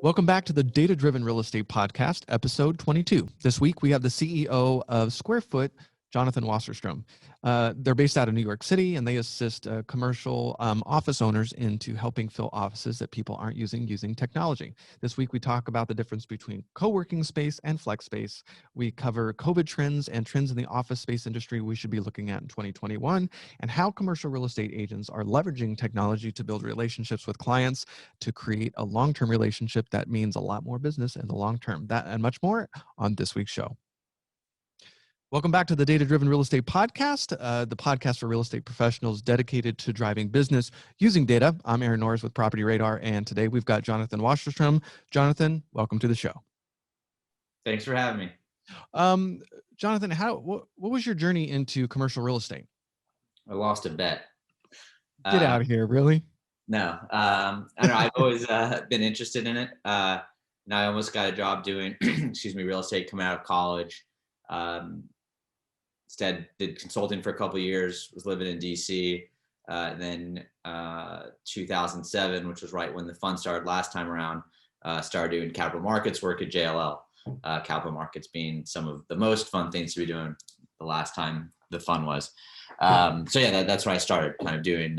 Welcome back to the Data Driven Real Estate Podcast, episode 22. This week, we have the CEO of SquareFoot, Jonathan Wasserstrum. They're based out of New York City, and they assist commercial office owners into helping fill offices that people aren't using technology. This week, we talk about the difference between co-working space and flex space. We cover COVID trends and trends in the office space industry we should be looking at in 2021, and how commercial real estate agents are leveraging technology to build relationships with clients to create a long-term relationship that means a lot more business in the long term. That and much more on this week's show. Welcome back to the Data Driven Real Estate Podcast, the podcast for real estate professionals dedicated to driving business using data. I'm Aaron Norris with PropertyRadar, and today we've got Jonathan Wasserstrum. Jonathan, welcome to the show. Thanks for having me. Jonathan, what was your journey into commercial real estate? I lost a bet. Get out of here, really? No, I don't know. I've always been interested in it. Now I almost got a job doing, real estate coming out of college. Instead did consulting for a couple of years, was living in DC. Then 2007, which was right when the fund started last time around, started doing capital markets work at JLL. Capital markets being some of the most fun things to be doing the last time the fund was. That's where I started kind of doing,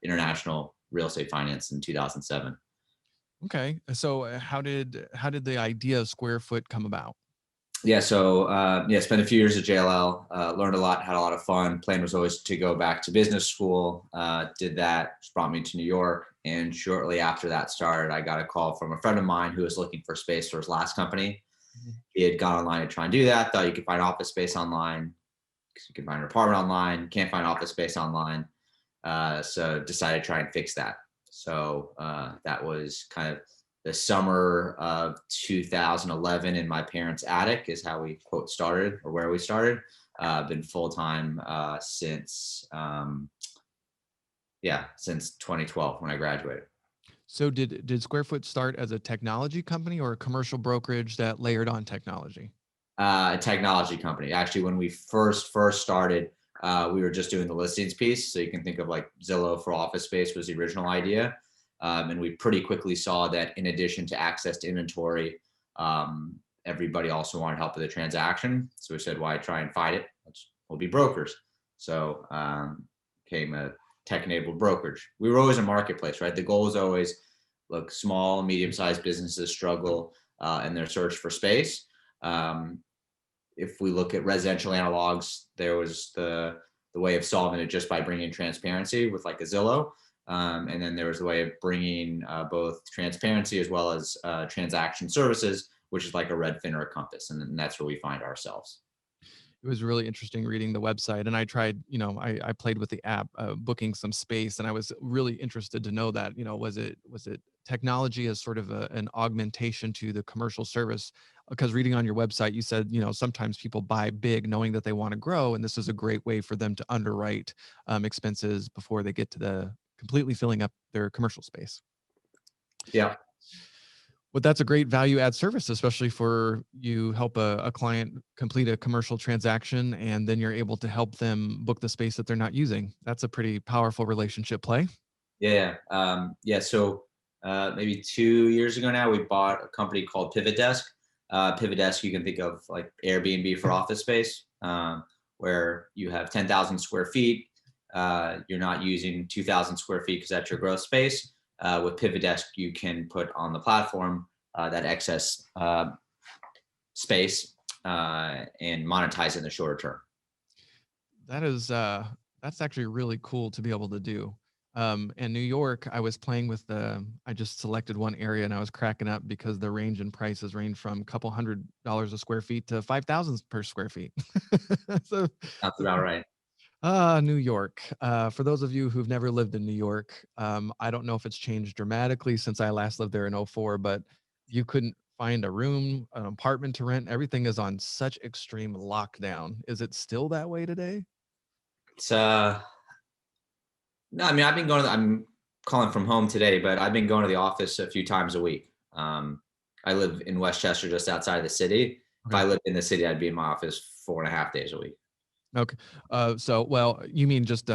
international real estate finance in 2007. Okay. So how did the idea of SquareFoot come about? Spent a few years at JLL, learned a lot, had a lot of fun. Plan was always to go back to business school. Did that, which brought me to New York. And shortly after that started, I got a call from a friend of mine who was looking for space for his last company. Mm-hmm. He had gone online to try and do that. Thought you could find office space online. You can find an apartment online. Can't find office space online. So decided to try and fix that. So that was kind of the summer of 2011 in my parents' attic is how we quote started, or where we started. Been full-time since 2012 when I graduated. So did SquareFoot start as a technology company or a commercial brokerage that layered on technology? A technology company. Actually, when we first started, we were just doing the listings piece. So you can think of like Zillow for office space was the original idea. And we pretty quickly saw that in addition to access to inventory, everybody also wanted help with the transaction. So we said, why try and fight it? We'll be brokers. So became a tech-enabled brokerage. We were always a marketplace, right? The goal was always, look, small, medium-sized businesses struggle in their search for space. If we look at residential analogs, there was the way of solving it just by bringing transparency with like a Zillow. And then there was a way of bringing both transparency as well as transaction services, which is like a Redfin or a Compass. And that's where we find ourselves. It was really interesting reading the website, and I tried, I played with the app, booking some space, and I was really interested to know that, was it technology as sort of an augmentation to the commercial service? Because reading on your website, you said, sometimes people buy big knowing that they want to grow, and this is a great way for them to underwrite expenses before they get to the completely filling up their commercial space. Yeah. But that's a great value add service, especially for you help a client complete a commercial transaction, and then you're able to help them book the space that they're not using. That's a pretty powerful relationship play. Yeah. So maybe 2 years ago now, we bought a company called PivotDesk. PivotDesk, you can think of like Airbnb for office space, where you have 10,000 square feet. You're not using 2,000 square feet because that's your growth space. With PivotDesk, you can put on the platform that excess space and monetize it in the shorter term. That's actually really cool to be able to do. In New York, I was playing with I just selected one area and I was cracking up because the range in prices range from a couple $100 a square feet to 5,000 per square feet. So that's about right. New York. For those of you who've never lived in New York, I don't know if it's changed dramatically since I last lived there in 2004, but you couldn't find a room, an apartment to rent. Everything is on such extreme lockdown. Is it still that way today? It's no, I mean, I'm calling from home today, but I've been going to the office a few times a week. I live in Westchester, just outside of the city. Okay. If I lived in the city, I'd be in my office 4.5 days a week. Okay. Well, you mean just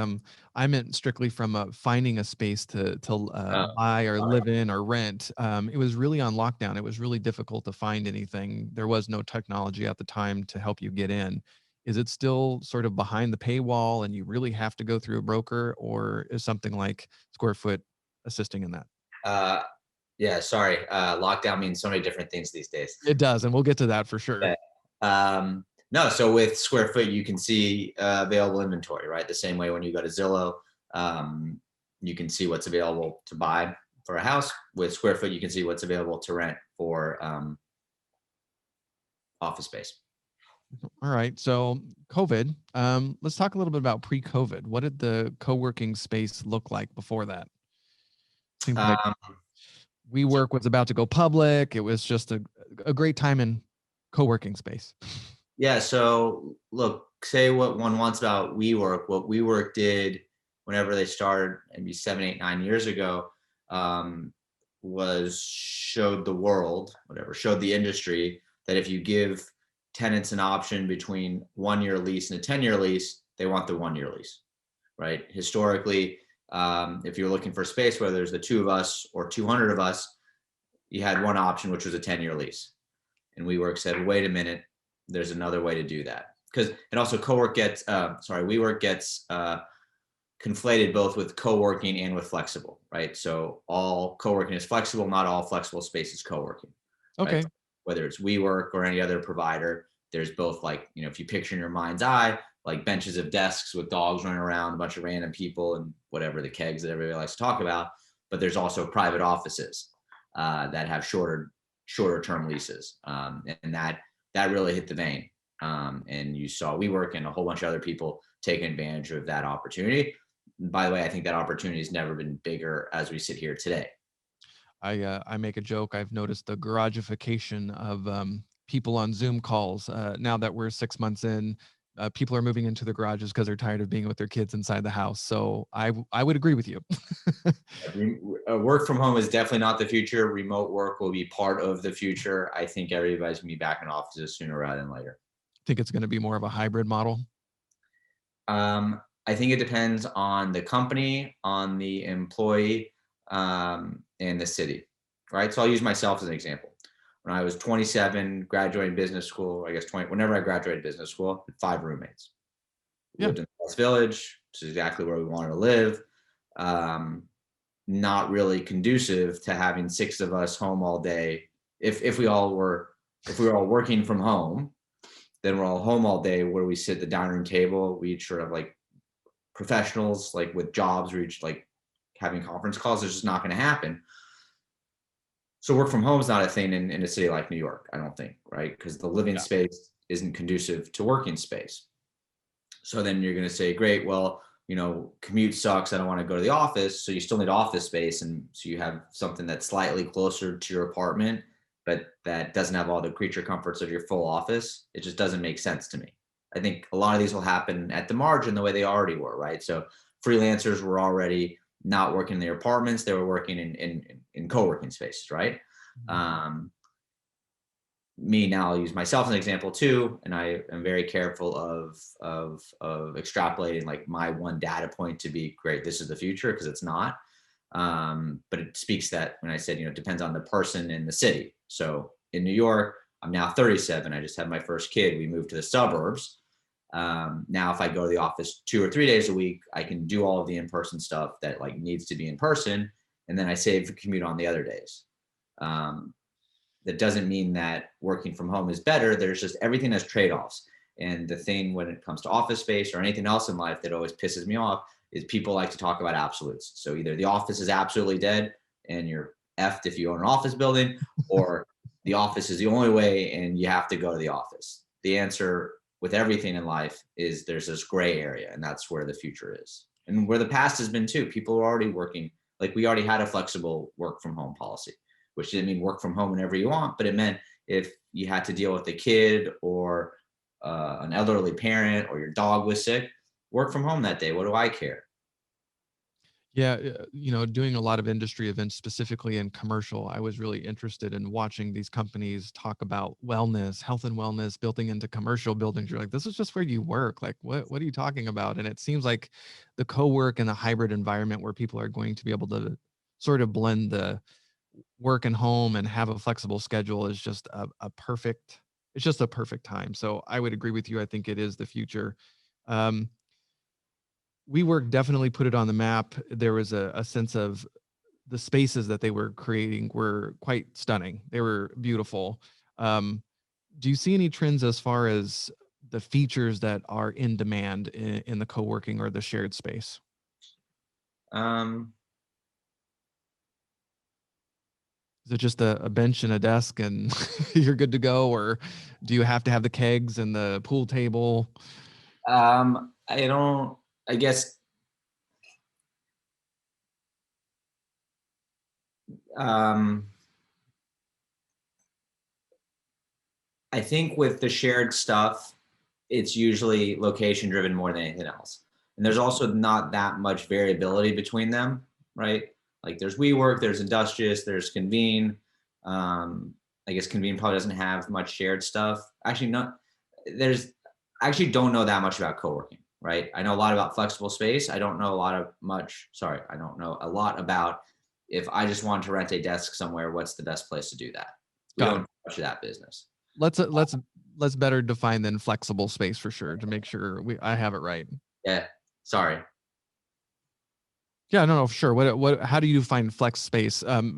I meant strictly from finding a space to Oh, buy or all right. live in or rent. It was really on lockdown. It was really difficult to find anything. There was no technology at the time to help you get in. Is it still sort of behind the paywall and you really have to go through a broker, or is something like SquareFoot assisting in that? Uh, yeah, sorry. Lockdown means so many different things these days. It does, and we'll get to that for sure. Yeah. No, so with SquareFoot, you can see available inventory, right? The same way when you go to Zillow, um, you can see what's available to buy for a house. With SquareFoot, you can see what's available to rent for office space. All right. So COVID, let's talk a little bit about pre-COVID. What did the co-working space look like before that? Seems like Um, WeWork was about to go public. It was just a great time in co-working space. yeah, so look, say what one wants about WeWork. What WeWork did whenever they started, maybe 7, 8, 9 years ago, um, was showed the world, whatever, showed the industry that if you give tenants an option between 1 year lease and a 10-year lease, they want the 1 year lease, right? Historically, if you're looking for space, whether there's the two of us or 200 of us, you had one option, which was a 10-year lease. And WeWork said, wait a minute, there's another way to do that. Because, and also WeWork gets conflated both with co-working and with flexible, right? So all co-working is flexible, not all flexible space is co-working, right? Okay. Whether it's WeWork or any other provider, there's both, like, if you picture in your mind's eye, like benches of desks with dogs running around, a bunch of random people and whatever, the kegs that everybody likes to talk about. But there's also private offices that have shorter term leases. And that really hit the vein. And you saw WeWork and a whole bunch of other people taking advantage of that opportunity. By the way, I think that opportunity has never been bigger as we sit here today. I make a joke. I've noticed the garagification of people on Zoom calls. Now that we're 6 months in, people are moving into the garages because they're tired of being with their kids inside the house. So I would agree with you. Work from home is definitely not the future. Remote work will be part of the future. I think everybody's gonna be back in offices sooner rather than later. Think it's going to be more of a hybrid model. I think it depends on the company, on the employee, and the city, right? So I'll use myself as an example. When I was 27, graduating business school, I guess 20, whenever I graduated business school, I had 5 roommates. We Yeah. lived in the West Village, which is exactly where we wanted to live. Um, Not really conducive to having 6 of us home all day. If we were all working from home, then we're all home all day. Where we sit at the dining room table, we each sort of like professionals, like with jobs, we're each like having conference calls. It's just not going to happen. So work from home is not a thing in a city like New York, I don't think, right? Because the living Yeah. space isn't conducive to working space. So then you're going to say, great, well, commute sucks. I don't want to go to the office. So you still need office space. And so you have something that's slightly closer to your apartment, but that doesn't have all the creature comforts of your full office. It just doesn't make sense to me. I think a lot of these will happen at the margin the way they already were, right? So freelancers were already not working in their apartments. They were working in co-working spaces, right? Me now, I'll use myself as an example too, and I am very careful of extrapolating like my one data point to be great. This is the future, because it's not. But it speaks that when I said it depends on the person in the city. So in New York, I'm now 37. I just had my first kid. We moved to the suburbs. Now, if I go to the office 2 or 3 days a week, I can do all of the in-person stuff that like needs to be in person, and then I save the commute on the other days. That doesn't mean that working from home is better. There's just, everything has trade-offs. And the thing when it comes to office space or anything else in life that always pisses me off is people like to talk about absolutes. So either the office is absolutely dead and you're effed if you own an office building, or the office is the only way and you have to go to the office. The answer with everything in life is there's this gray area, and that's where the future is. And where the past has been too. People are already working, like we already had a flexible work from home policy, which didn't mean work from home whenever you want, but it meant if you had to deal with a kid or an elderly parent or your dog was sick, work from home that day. What do I care? Yeah, doing a lot of industry events, specifically in commercial, I was really interested in watching these companies talk about wellness, health and wellness building into commercial buildings. You're like, this is just where you work. Like, what are you talking about? And it seems like the co-work and the hybrid environment where people are going to be able to sort of blend the work and home and have a flexible schedule is just it's just a perfect time. So I would agree with you. I think it is the future. Um, WeWork definitely put it on the map. There was a sense of the spaces that they were creating were quite stunning. They were beautiful. Um, do you see any trends as far as the features that are in demand in the co-working or the shared space? Um, Is it just a bench and a desk and you're good to go? Or do you have to have the kegs and the pool table? I don't. I guess um, I think with the shared stuff, it's usually location driven more than anything else. And there's also not that much variability between them, right? Like there's WeWork, there's Industrious, there's Convene. I guess Convene probably doesn't have much shared stuff. Actually, not. There's I actually don't know that much about co-working, right? I know a lot about flexible space. I don't know a lot of much. Sorry, I don't know a lot about if I just want to rent a desk somewhere, what's the best place to do that? We Got don't it. do much of that business. Let's better define than flexible space for sure to make sure I have it right. Yeah, sorry. Yeah, no, sure. How do you find flex space? More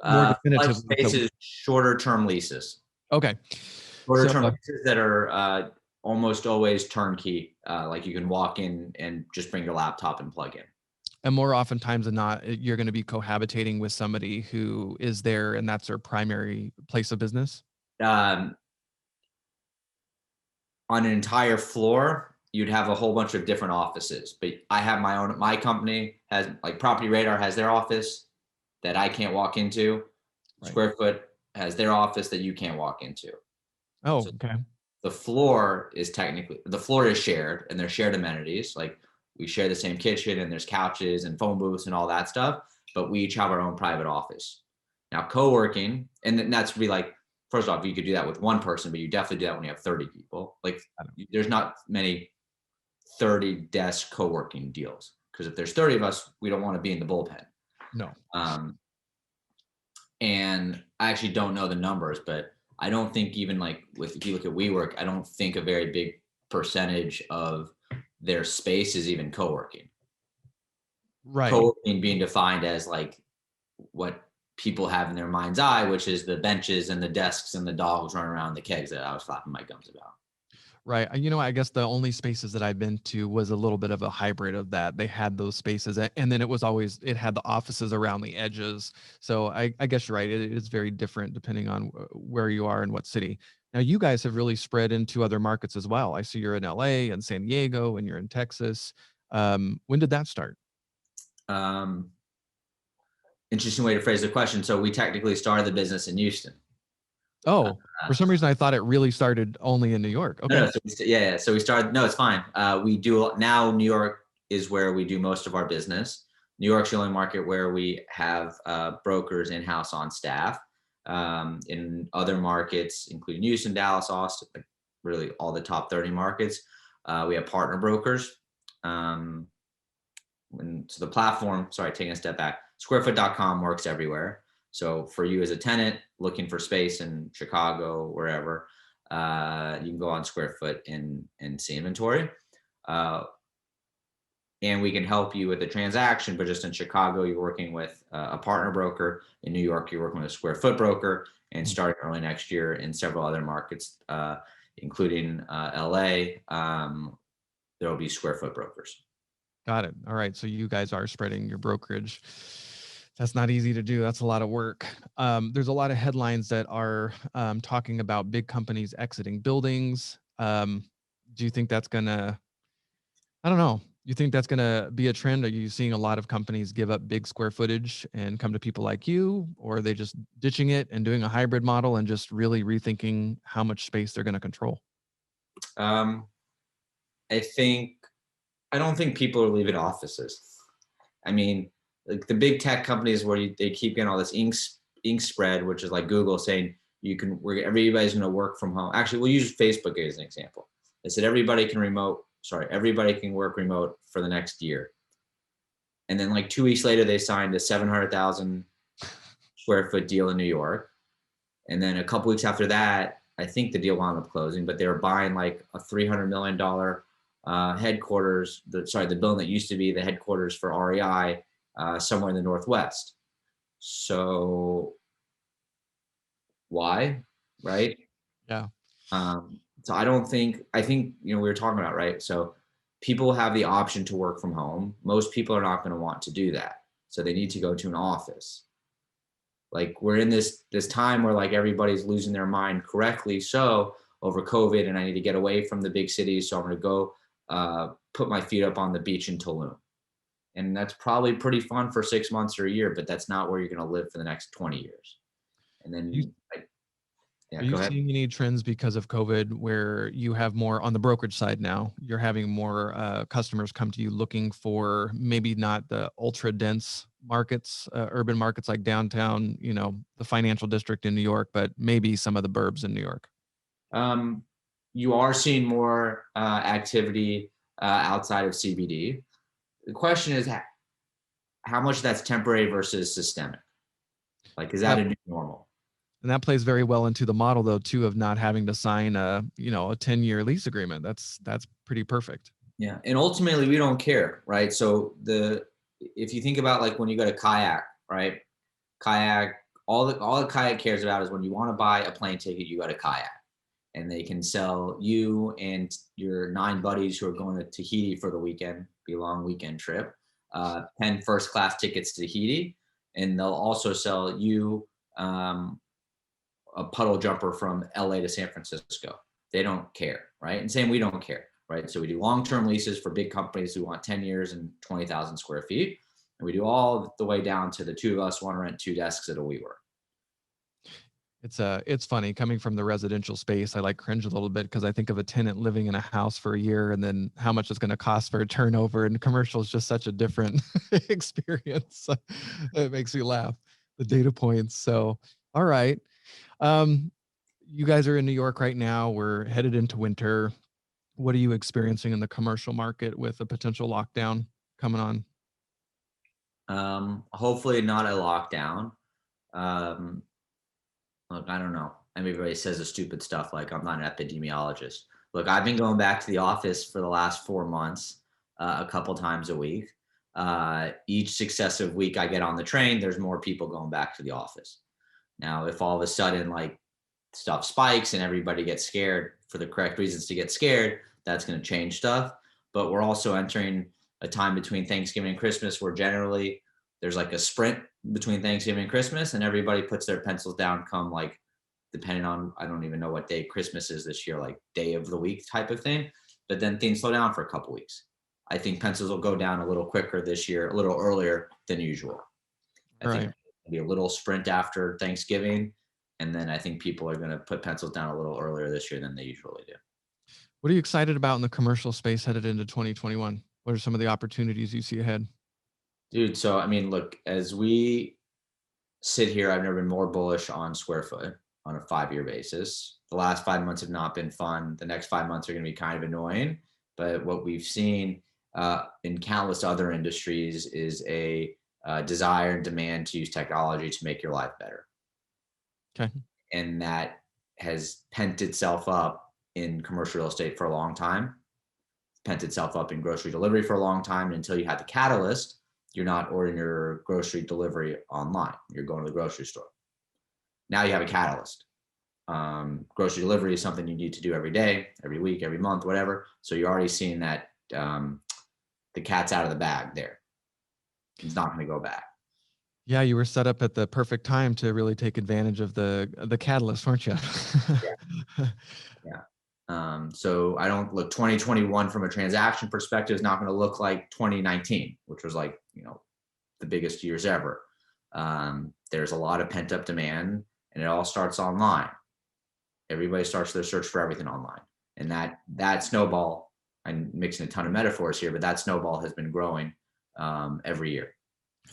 Flex definitively. space is shorter term leases. Okay. Shorter So, term leases that are almost always turnkey. Like you can walk in and just bring your laptop and plug in. and more oftentimes than not, you're going to be cohabitating with somebody who is there and that's their primary place of business. Um, on an entire floor, you'd have a whole bunch of different offices. But I have my company has like PropertyRadar has their office that I can't walk into. Right. SquareFoot has their office that you can't walk into. Oh, So okay. the floor is shared and there's shared amenities. Like we share the same kitchen and there's couches and phone booths and all that stuff, but we each have our own private office. Now co-working, and then that's be like, first off, you could do that with one person, but you definitely do that when you have 30 people. Like there's not many 30 desk co-working deals because if there's 30 of us, we don't want to be in the bullpen. No. Um, and I actually don't know the numbers, but I don't think even like if you look at WeWork, I don't think a very big percentage of their space is even co-working. Right. Co-working being defined as like what people have in their mind's eye, which is the benches and the desks and the dogs running around the kegs that I was flapping my gums about. Right. I guess the only spaces that I've been to was a little bit of a hybrid of that. They had those spaces and then it had the offices around the edges. So I guess you're right. It is very different depending on where you are and what city. Now you guys have really spread into other markets as well. I see you're in LA and San Diego and you're in Texas. When did that start? Um, Interesting way to phrase the question. So we technically started the business in Houston. Oh, Uh, for some reason I thought it really started only in New York. no, Okay. no, yeah. So we started. No, it's fine. We do now. New York is where we do most of our business. New York's the only market where we have brokers in house on staff. In other markets, including Houston, Dallas, Austin, like really all the top 30 markets, we have partner brokers. And so the platform, sorry, taking a step back, SquareFoot.com works everywhere. So for you as a tenant looking for space in Chicago, wherever, you can go on SquareFoot and see inventory. And we can help you with the transaction, but just in Chicago, you're working with a partner broker. In New York, you're working with a Square Foot broker, and starting early next year in several other markets, including LA, there will be Square Foot brokers. Got it. All right. So you guys are spreading your brokerage. That's not easy to do. That's a lot of work. There's a lot of headlines that are talking about big companies exiting buildings. Do you think that's gonna, I don't know. You think that's gonna be a trend? Are you seeing a lot of companies give up big square footage and come to people like you, or are they just ditching it and doing a hybrid model and just really rethinking how much space they're gonna control? Um, I think I don't think people are leaving offices. I mean, like the big tech companies where they keep getting all this ink spread, which is like Google saying everybody's going to work from home. Actually, we'll use Facebook as an example. They said everybody can work remote for the next year. And then like 2 weeks later, they signed a 700,000 square foot deal in New York. And then a couple weeks after that, I think the deal wound up closing, but they were buying like a $300 million headquarters, the building that used to be the headquarters for REI somewhere in the Northwest. So why, right? Yeah. So I think, we were talking about, right? So people have the option to work from home. Most people are not going to want to do that. So they need to go to an office. Like we're in this time where like everybody's losing their mind, correctly so, over COVID, and I need to get away from the big cities. So I'm going to go put my feet up on the beach in Tulum. And that's probably pretty fun for 6 months or a year, but that's not where you're going to live for the next 20 years. And then Are you go ahead. seeing any trends because of COVID where you have more on the brokerage side now? You're having more customers come to you looking for maybe not the ultra dense markets, urban markets like downtown, the financial district in New York, but maybe some of the burbs in New York. You are seeing more activity outside of CBD. The question is how much that's temporary versus systemic. Like, is that a new normal? And that plays very well into the model, though, too, of not having to sign a 10-year lease agreement. That's pretty perfect. Yeah, and ultimately we don't care, right? So if you think about like when you go to kayak, right? Kayak, all the kayak cares about is when you want to buy a plane ticket, you go to kayak, and they can sell you and your 9 buddies who are going to Tahiti for the weekend, be a long weekend trip, 10 first class tickets to Tahiti, and they'll also sell you a puddle jumper from LA to San Francisco. They don't care, right? And same, we don't care, right? So we do long-term leases for big companies who want 10 years and 20,000 square feet. And we do all the way down to the 2 of us want to rent 2 desks at a WeWork. It's funny coming from the residential space. I like cringe a little bit because I think of a tenant living in a house for a year and then how much it's going to cost for a turnover, and commercial is just such a different experience. It makes me laugh, the data points. So, all right. You guys are in New York right now. We're headed into winter. What are you experiencing in the commercial market with a potential lockdown coming on? Hopefully not a lockdown. Look, I don't know. Everybody says the stupid stuff like I'm not an epidemiologist. Look, I've been going back to the office for the last 4 months, a couple times a week. Each successive week I get on the train, there's more people going back to the office. Now, if all of a sudden like stuff spikes and everybody gets scared for the correct reasons to get scared, that's going to change stuff. But we're also entering a time between Thanksgiving and Christmas where generally there's like a sprint between Thanksgiving and Christmas, and everybody puts their pencils down come like, depending on, I don't even know what day Christmas is this year, like day of the week type of thing. But then things slow down for a couple weeks. I think pencils will go down a little quicker this year, a little earlier than usual. I think it'll be a little sprint after Thanksgiving. And then I think people are going to put pencils down a little earlier this year than they usually do. What are you excited about in the commercial space headed into 2021? What are some of the opportunities you see ahead? Dude, so I mean, look, as we sit here, I've never been more bullish on SquareFoot on a 5-year basis. The last 5 months have not been fun. The next 5 months are going to be kind of annoying. But what we've seen in countless other industries is a desire and demand to use technology to make your life better. Okay. And that has pent itself up in commercial real estate for a long time. It's pent itself up in grocery delivery for a long time. And until you had the catalyst, you're not ordering your grocery delivery online. You're going to the grocery store. Now you have a catalyst. Grocery delivery is something you need to do every day, every week, every month, whatever. So you're already seeing that the cat's out of the bag there. It's not going to go back. Yeah, you were set up at the perfect time to really take advantage of the catalyst, weren't you? Yeah. So I don't look 2021 from a transaction perspective is not going to look like 2019, which was like, the biggest years ever. There's a lot of pent up demand, and it all starts online. Everybody starts their search for everything online. And that snowball, I'm mixing a ton of metaphors here, but that snowball has been growing every year.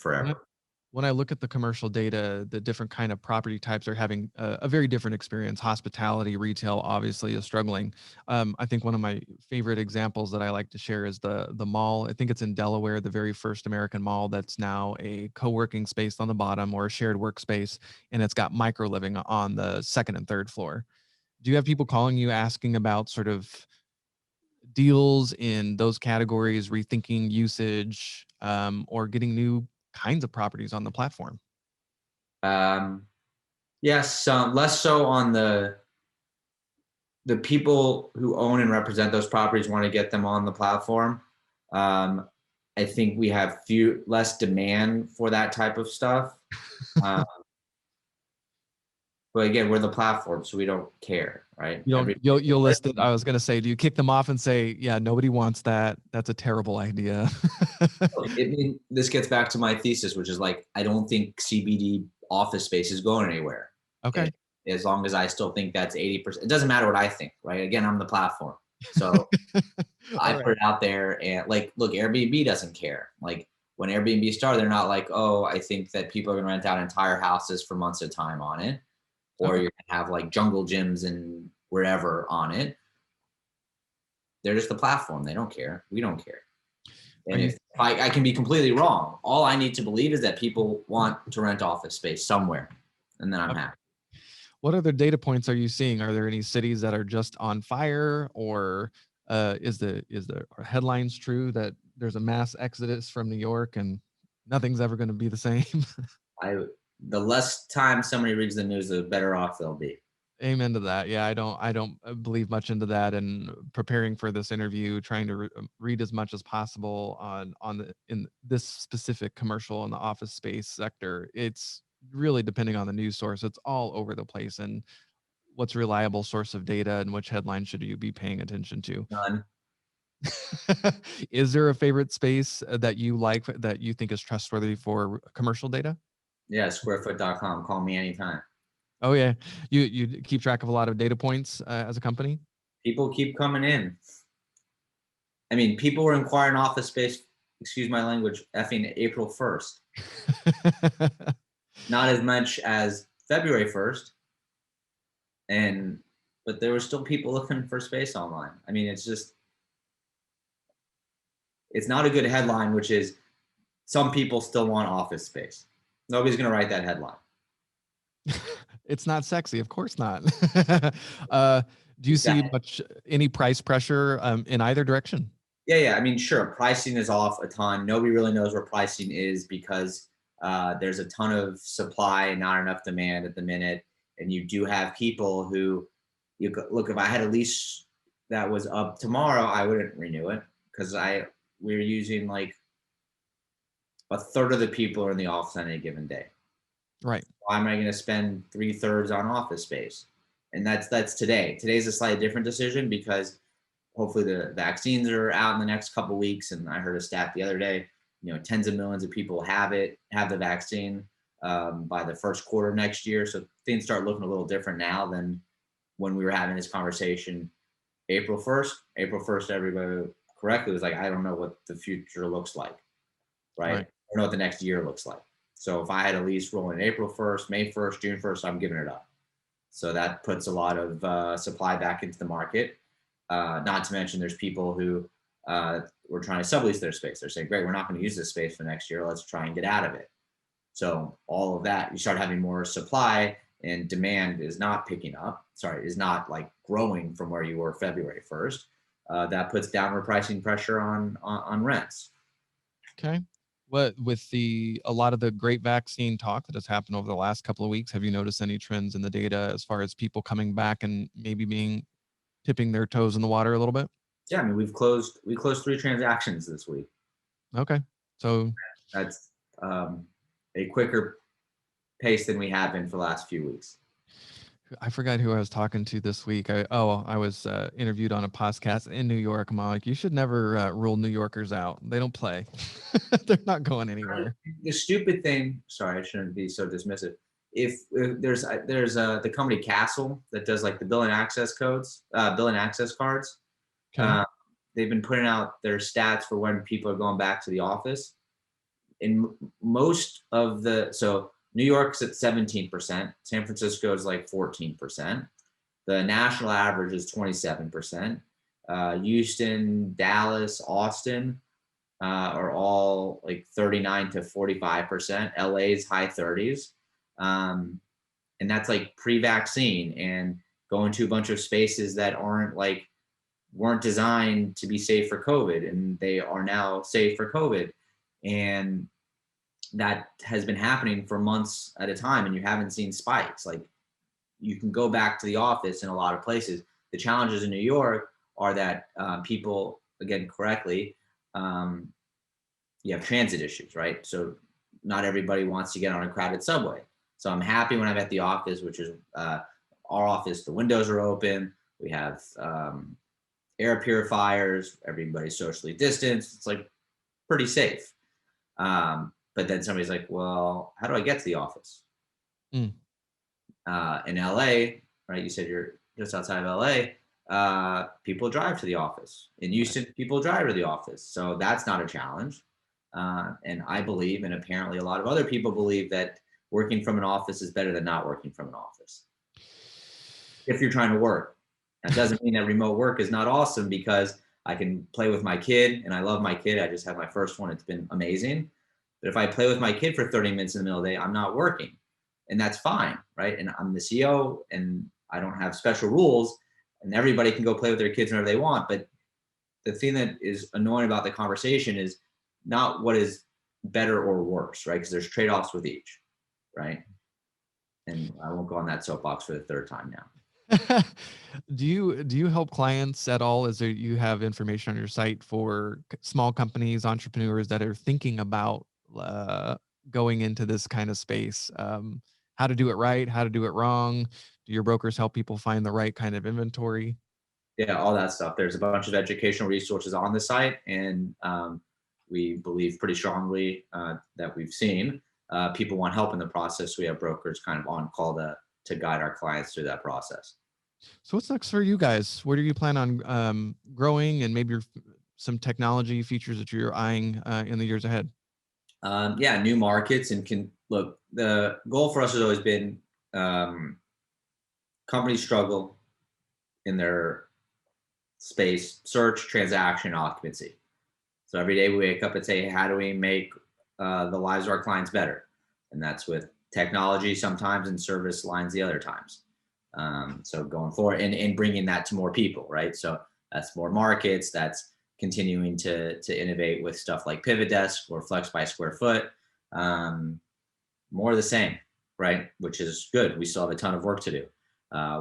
When I, forever. when I look at the commercial data, the different kind of property types are having a very different experience. Hospitality, retail, obviously is struggling. I think one of my favorite examples that I like to share is the mall. I think it's in Delaware, the very first American mall that's now a co-working space on the bottom or a shared workspace, and it's got micro living on the second and third floor. Do you have people calling you asking about sort of deals in those categories, rethinking usage, or getting new kinds of properties on the platform? Um, yes, less so on the people who own and represent those properties want to get them on the platform. Um, I think we have less demand for that type of stuff. Uh, but again, we're the platform, so we don't care, right? You don't, you'll list it. I was going to say, do you kick them off and say, yeah, nobody wants that. That's a terrible idea. This gets back to my thesis, which is like, I don't think CBD office space is going anywhere. Okay. As long as I still think that's 80%, it doesn't matter what I think, right? Again, I'm the platform. So I All right. put it out there and like, look, Airbnb doesn't care. Like when Airbnb started, they're not like, oh, I think that people are going to rent out entire houses for months at a time on it. Or Okay. you're going to have like jungle gyms and wherever on it. They're just the platform. They don't care. We don't care. Are And you, if I can be completely wrong, all I need to believe is that people want to rent office space somewhere, and then I'm okay. happy. What other data points are you seeing? Are there any cities that are just on fire, or are headlines true that there's a mass exodus from New York and nothing's ever going to be the same? The less time somebody reads the news, the better off they'll be. Amen to that. Yeah, I don't believe much into that. And preparing for this interview, trying to read as much as possible in this specific commercial and the office space sector, it's really depending on the news source. It's all over the place, and what's a reliable source of data and which headline should you be paying attention to? None. Is there a favorite space that you like that you think is trustworthy for commercial data? Yeah, squarefoot.com. Call me anytime. Oh yeah, you keep track of a lot of data points as a company. People keep coming in. I mean, people were inquiring office space, excuse my language, effing April 1st. Not as much as February 1st. But there were still people looking for space online. I mean, it's not a good headline, which is some people still want office space. Nobody's going to write that headline. It's not sexy, of course not. Do you see Exactly. any price pressure in either direction? Yeah. I mean, sure, pricing is off a ton. Nobody really knows where pricing is because there's a ton of supply and not enough demand at the minute. And you do have people who, look, if I had a lease that was up tomorrow, I wouldn't renew it because we're using like a third of the people are in the office on any given day. Right. Why am I going to spend 3/3 on office space? And that's today. Today's a slightly different decision because hopefully the vaccines are out in the next couple of weeks. And I heard a stat the other day, tens of millions of people have the vaccine by the first quarter of next year. So things start looking a little different now than when we were having this conversation April 1st, everybody correctly was like, I don't know what the future looks like. Right. I Right. don't know what the next year looks like. So if I had a lease rolling April 1st, May 1st, June 1st, I'm giving it up. So that puts a lot of supply back into the market. Not to mention there's people who were trying to sublease their space. They're saying, great, we're not going to use this space for next year. Let's try and get out of it. So all of that, you start having more supply and demand is not picking up. Is not like growing from where you were February 1st. That puts downward pricing pressure on rents. Okay. What with a lot of the great vaccine talk that has happened over the last couple of weeks, have you noticed any trends in the data as far as people coming back and maybe tipping their toes in the water a little bit? Yeah, I mean, we closed 3 transactions this week. Okay. So That's a quicker pace than we have been for the last few weeks. I forgot who I was talking to this week. I was interviewed on a podcast in New York. I'm like, you should never rule New Yorkers out. They don't play. They're not going anywhere. The stupid thing. Sorry, I shouldn't be so dismissive. If there's the company Castle that does like the billing access cards. Okay. They've been putting out their stats for when people are going back to the office. in most of so New York's at 17%, San Francisco is like 14%. The national average is 27%. Houston, Dallas, Austin are all like 39 to 45%. LA's high 30s. And that's like pre-vaccine and going to a bunch of spaces that weren't designed to be safe for COVID, and they are now safe for COVID. And that has been happening for months at a time, and you haven't seen spikes. Like, you can go back to the office in a lot of places. The challenges in New York are that people, again, correctly, you have transit issues, right? So not everybody wants to get on a crowded subway. So I'm happy when I'm at the office, which is our office, the windows are open. We have air purifiers, everybody's socially distanced. It's like pretty safe. But then somebody's like, well, how do I get to the office? Mm. In LA, right? You said you're just outside of LA. People drive to the office. In Houston, people drive to the office. So that's not a challenge. And I believe, and apparently a lot of other people believe, that working from an office is better than not working from an office. If you're trying to work. That doesn't mean that remote work is not awesome, because I can play with my kid, and I love my kid. I just had my first one. It's been amazing. But if I play with my kid for 30 minutes in the middle of the day, I'm not working. And that's fine, right? And I'm the CEO, and I don't have special rules, and everybody can go play with their kids whenever they want. But the thing that is annoying about the conversation is not what is better or worse, right? Because there's trade-offs with each, right? And I won't go on that soapbox for the third time now. Do you help clients at all? Is there, you have information on your site for small companies, entrepreneurs that are thinking about going into this kind of space? How to do it right? How to do it wrong? Do your brokers help people find the right kind of inventory? Yeah, all that stuff. There's a bunch of educational resources on the site, and we believe pretty strongly that we've seen people want help in the process. We have brokers kind of on call to guide our clients through that process. So what's next for you guys? Where do you plan on growing, and maybe some technology features that you're eyeing in the years ahead? Yeah, new markets, and can look. The goal for us has always been companies struggle in their space: search, transaction, occupancy. So every day we wake up and say, how do we make the lives of our clients better? And that's with technology sometimes, and service lines the other times. So going forward, and bringing that to more people, right? So that's more markets. That's continuing to innovate with stuff like PivotDesk or Flex by SquareFoot. More of the same, right? Which is good. We still have a ton of work to do.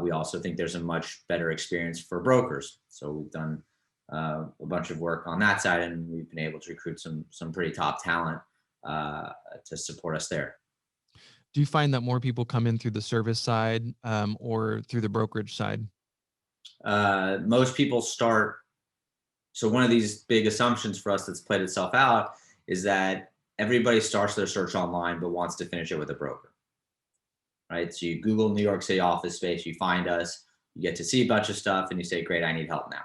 We also think there's a much better experience for brokers. So we've done a bunch of work on that side, and we've been able to recruit some pretty top talent to support us there. Do you find that more people come in through the service side or through the brokerage side? Most people start. So one of these big assumptions for us that's played itself out is that everybody starts their search online but wants to finish it with a broker, right? So you Google New York City office space, you find us, you get to see a bunch of stuff, and you say, great, I need help now,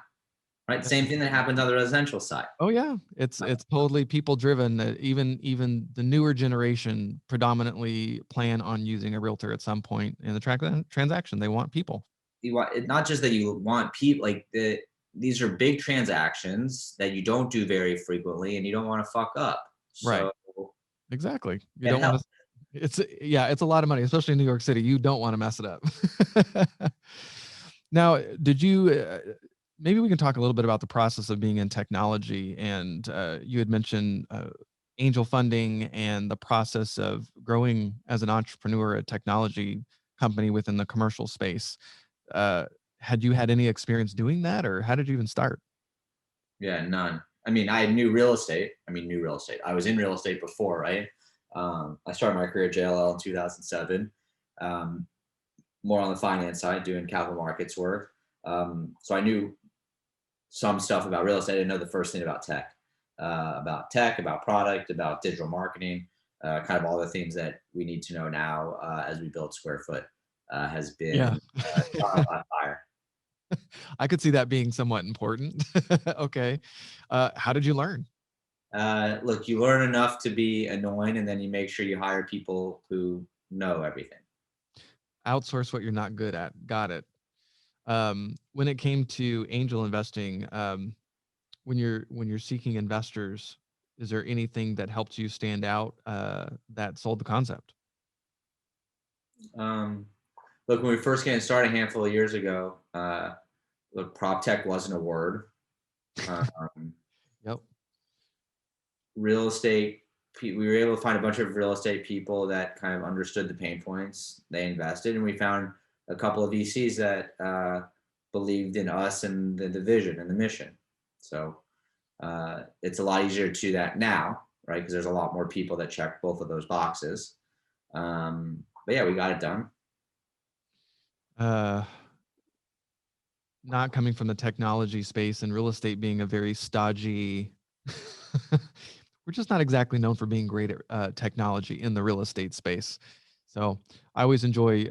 right? Same thing that happens on the residential side. Oh yeah, it's totally people driven. Even the newer generation predominantly plan on using a realtor at some point in the transaction. They want people. You want, not just that you want people, like these are big transactions that you don't do very frequently, and you don't want to fuck up. Right. So Exactly. You it don't want helps. to. It's a lot of money, especially in New York City. You don't want to mess it up. Now, did you? Maybe we can talk a little bit about the process of being in technology. And you had mentioned angel funding and the process of growing as an entrepreneur, a technology company within the commercial space. Had you had any experience doing that, or how did you even start? Yeah, none. I mean, I knew real estate. I was in real estate before, right? I started my career at JLL in 2007, more on the finance side, doing capital markets work. So I knew some stuff about real estate. I didn't know the first thing about tech, about product, about digital marketing, kind of all the things that we need to know now as we build SquareFoot has Yeah. been trial by fire. I could see that being somewhat important. Okay. How did you learn? Look, you learn enough to be annoying, and then you make sure you hire people who know everything. Outsource what you're not good at. Got it. When it came to angel investing, when you're seeking investors, is there anything that helped you stand out that sold the concept? Um, Look, when we first getting started a handful of years ago, look, prop tech wasn't a word. Um, Yep. Real estate, we were able to find a bunch of real estate people that kind of understood the pain points. They invested, and we found a couple of VCs that believed in us and the vision and the mission. So it's a lot easier to do that now, right? Because there's a lot more people that check both of those boxes. But yeah, we got it done. Uh, Not coming from the technology space and real estate being a very stodgy, we're just not exactly known for being great at technology in the real estate space. So I always enjoy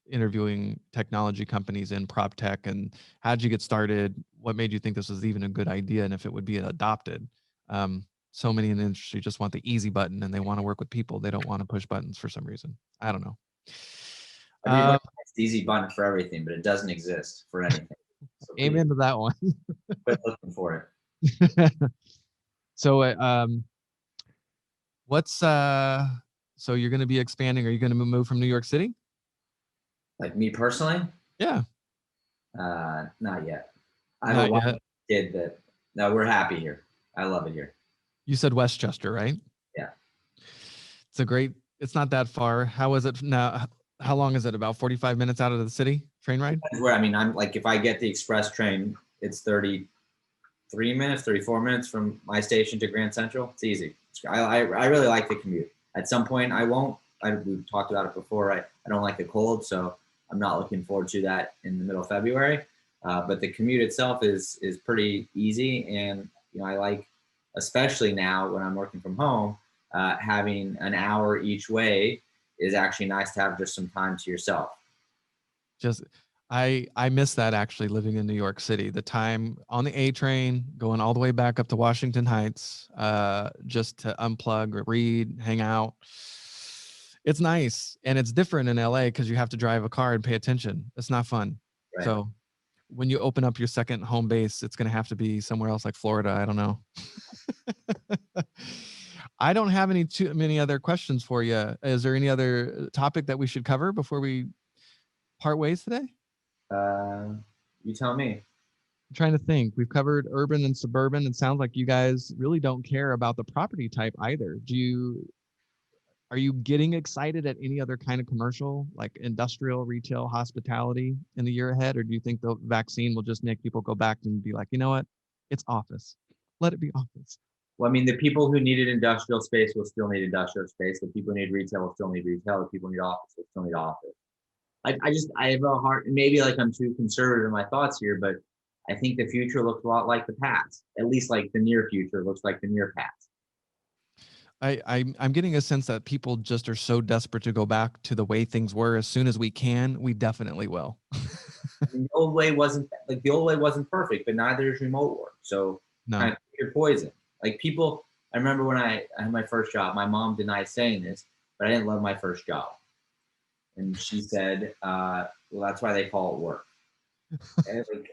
interviewing technology companies in prop tech. And how did you get started? What made you think this was even a good idea, and if it would be adopted? So many in the industry just want the easy button, and they want to work with people. They don't want to push buttons for some reason. I don't know. Everybody wants the easy button for everything, but it doesn't exist for anything. So please Amen to that one. quit looking for it. So, what's so you're going to be expanding? Are you going to move from New York City? Like me personally, Yeah, not yet. I have a not wife yet. and kid that, no, we're happy here. I love it here. You said Westchester, right? Yeah. It's a great. It's not that far. How is it now? How long is it? About 45 minutes out of the city train ride? That's where, I mean, I'm like, if I get the express train, it's 33 minutes, 34 minutes from my station to Grand Central. It's easy. I really like the commute. At some point, I won't. We've talked about it before. I don't like the cold, so I'm not looking forward to that in the middle of February. But the commute itself is pretty easy, and I like, especially now when I'm working from home, having an hour each way is actually nice to have just some time to yourself. Just I miss that actually living in New York City. The time on the A train going all the way back up to Washington Heights, just to unplug or read, hang out. It's nice, and it's different in LA because you have to drive a car and pay attention. It's not fun. Right. So when you open up your second home base, it's going to have to be somewhere else like Florida. I don't know. I don't have too many other questions for you. Is there any other topic that we should cover before we part ways today? You tell me. I'm trying to think. We've covered urban and suburban. It sounds like you guys really don't care about the property type either. Are you getting excited at any other kind of commercial, like industrial, retail, hospitality in the year ahead? Or do you think the vaccine will just make people go back and be like, you know what? It's office. Let it be office. Well, I mean, the people who needed industrial space will still need industrial space. The people who need retail will still need retail. The people who need office will still need office. I have a hard, maybe like I'm too conservative in my thoughts here, but I think the future looks a lot like the past. At least like the near future looks like the near past. I'm getting a sense that people just are so desperate to go back to the way things were as soon as we can. We definitely will. The old way wasn't perfect, but neither is remote work. So No. kind of pick your poison. Like people, I remember when I had my first job, my mom denied saying this, but I didn't love my first job. And she said, well, that's why they call it work. Like,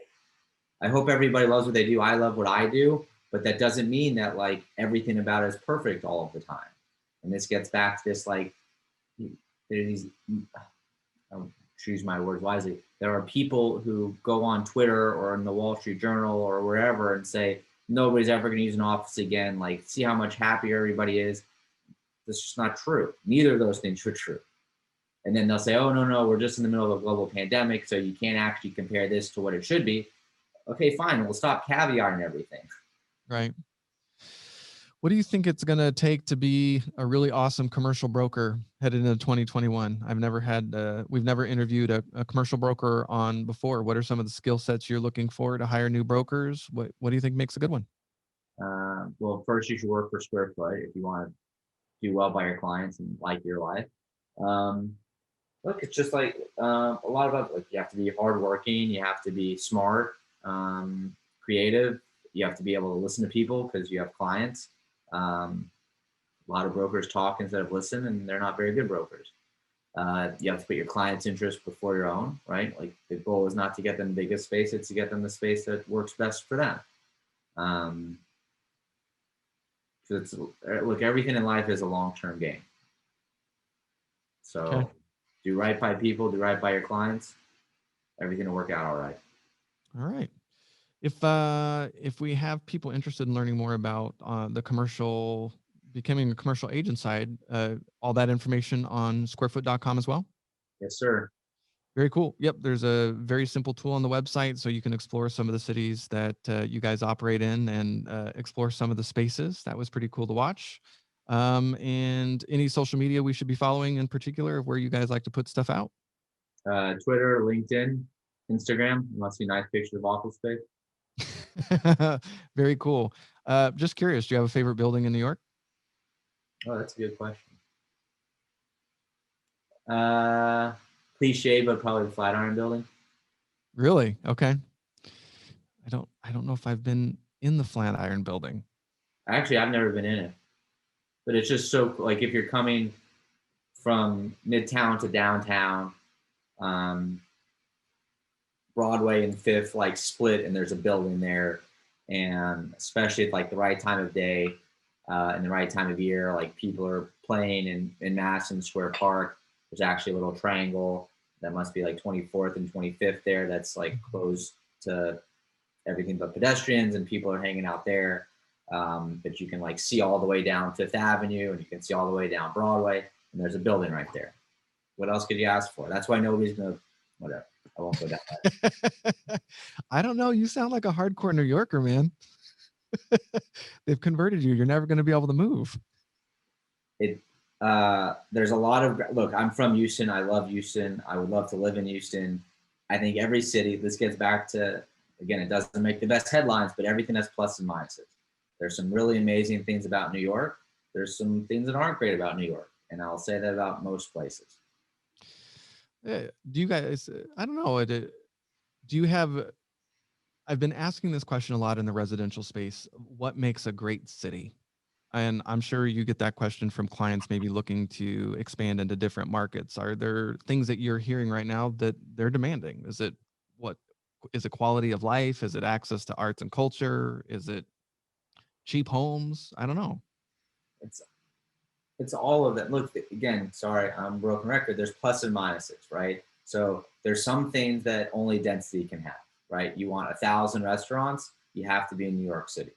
I hope everybody loves what they do. I love what I do, but that doesn't mean that like everything about it is perfect all of the time. And this gets back to this, like, there are these, I'll choose my words wisely. There are people who go on Twitter or in the Wall Street Journal or wherever and say, nobody's ever going to use an office again. Like, see how much happier everybody is. That's just not true. Neither of those things are true. And then they'll say, oh, no, we're just in the middle of a global pandemic, so you can't actually compare this to what it should be. Okay, fine. We'll stop caveating everything. Right. What do you think it's going to take to be a really awesome commercial broker headed into 2021? We've never interviewed a commercial broker on before. What are some of the skill sets you're looking for to hire new brokers? What do you think makes a good one? Well, first you should work for SquareFoot if you want to do well by your clients and like your life. Look, it's just like a lot of like you have to be hardworking, you have to be smart, creative, you have to be able to listen to people because you have clients. A lot of brokers talk instead of listen, and they're not very good brokers. You have to put your client's interest before your own, right? Like the goal is not to get them the biggest space, it's to get them the space that works best for them. So look, everything in life is a long-term game. So Okay. do right by people, do right by your clients, everything will work out all right. All right. If we have people interested in learning more about becoming a commercial agent side, all that information on squarefoot.com as well. Yes, sir. Very cool. Yep. There's a very simple tool on the website so you can explore some of the cities that you guys operate in and explore some of the spaces. That was pretty cool to watch. And any social media we should be following in particular of where you guys like to put stuff out? Twitter, LinkedIn, Instagram. You must see nice pictures of office space. Very cool. Just curious, do you have a favorite building in New York? Oh, that's a good question. Cliche, but probably the Flatiron Building. Really? Okay. I don't know if I've been in the Flatiron Building. Actually, I've never been in it, but it's just so like if you're coming from Midtown to downtown, Broadway and Fifth like split, and there's a building there, and especially at like the right time of day, and the right time of year, like people are playing in Madison Square Park. There's actually a little triangle that must be like 24th and 25th there. That's like closed to everything but pedestrians, and people are hanging out there. But you can like see all the way down Fifth Avenue, and you can see all the way down Broadway, and there's a building right there. What else could you ask for? That's why nobody's gonna, whatever. I won't go down that. I don't know. You sound like a hardcore New Yorker, man. They've converted you. You're never going to be able to move. There's a lot of, look, I'm from Houston. I love Houston. I would love to live in Houston. I think every city, this gets back to, again, it doesn't make the best headlines, but everything has plus and minuses. There's some really amazing things about New York. There's some things that aren't great about New York. And I'll say that about most places. Do you guys, I don't know, do you have, I've been asking this question a lot in the residential space. What makes a great city? And I'm sure you get that question from clients maybe looking to expand into different markets. Are there things that you're hearing right now that they're demanding? Is it quality of life? Is it access to arts and culture? Is it cheap homes? I don't know. It's all of that. Look, again, sorry, I'm broken record. There's plus and minuses, right? So there's some things that only density can have, right? You want 1,000 restaurants, you have to be in New York City.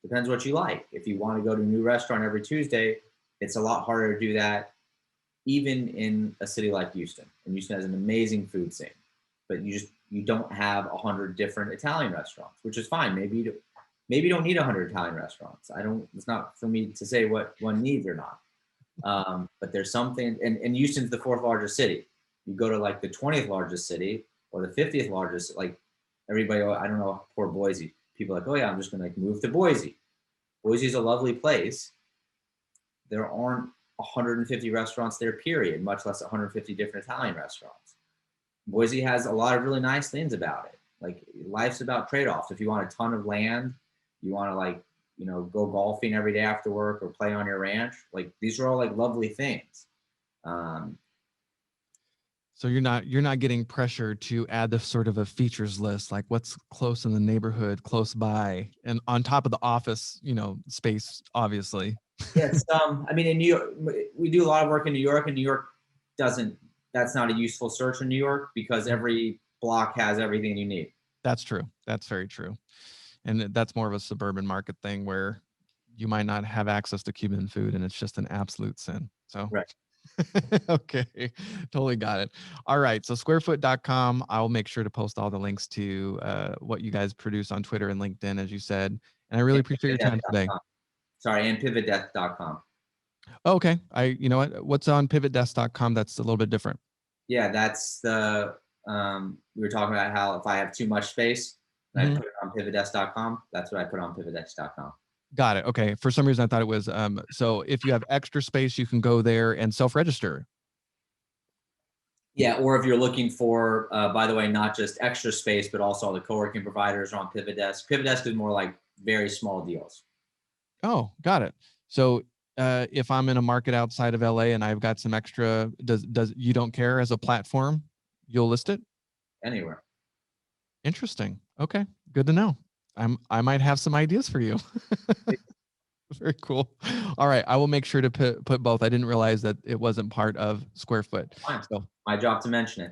Depends what you like. If you want to go to a new restaurant every Tuesday, it's a lot harder to do that even in a city like Houston. And Houston has an amazing food scene, but you don't have 100 different Italian restaurants, which is fine. Maybe you don't need 100 Italian restaurants. It's not for me to say what one needs or not. But there's something, and Houston's the 4th largest city. You go to like the 20th largest city or the 50th largest, like everybody, I don't know, poor Boise. People are like, oh yeah, I'm just gonna like move to Boise. Boise is a lovely place. There aren't 150 restaurants there, period, much less 150 different Italian restaurants. Boise has a lot of really nice things about it. Like life's about trade-offs. If you want a ton of land, you want to like, go golfing every day after work or play on your ranch. Like these are all like lovely things. So you're not getting pressure to add the sort of a features list, like what's close in the neighborhood, close by, and on top of the office, space, obviously. Yes. I mean, in New York, we do a lot of work in New York, and New York that's not a useful search in New York because every block has everything you need. That's true. That's very true. And that's more of a suburban market thing where you might not have access to Cuban food and it's just an absolute sin. So, right. Okay, totally got it. All right. So squarefoot.com, I'll make sure to post all the links to what you guys produce on Twitter and LinkedIn, as you said. And I really appreciate your time today. Sorry, and PivotDesk.com. Okay. You know what's on PivotDesk.com that's a little bit different? Yeah, that's the, we were talking about how if I have too much space, I put it on PivotDesk.com. That's what I put on PivotDesk.com. Got it. Okay. For some reason, I thought it was, so if you have extra space, you can go there and self-register. Yeah, or if you're looking for, by the way, not just extra space, but also all the co-working providers are on PivotDesk. PivotDesk is more like very small deals. Oh, got it. So if I'm in a market outside of LA and I've got some extra, does you don't care as a platform, you'll list it? Anywhere. Interesting. Okay, good to know. I might have some ideas for you. Very cool. All right, I will make sure to put both. I didn't realize that it wasn't part of SquareFoot. Fine. So My job to mention it.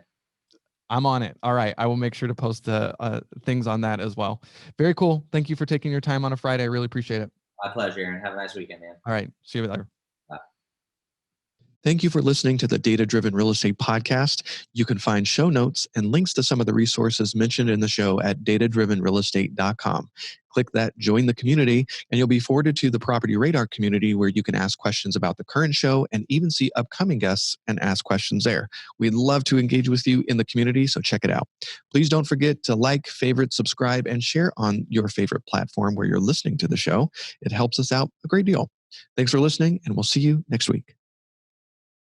I'm on it. All right, I will make sure to post the things on that as well. Very cool. Thank you for taking your time on a Friday. I really appreciate it. My pleasure, Aaron. Have a nice weekend, man. All right, see you later. Bye. Thank you for listening to the Data Driven Real Estate Podcast. You can find show notes and links to some of the resources mentioned in the show at datadrivenrealestate.com. Click that Join the Community, and you'll be forwarded to the PropertyRadar community where you can ask questions about the current show and even see upcoming guests and ask questions there. We'd love to engage with you in the community, so check it out. Please don't forget to like, favorite, subscribe, and share on your favorite platform where you're listening to the show. It helps us out a great deal. Thanks for listening, and we'll see you next week.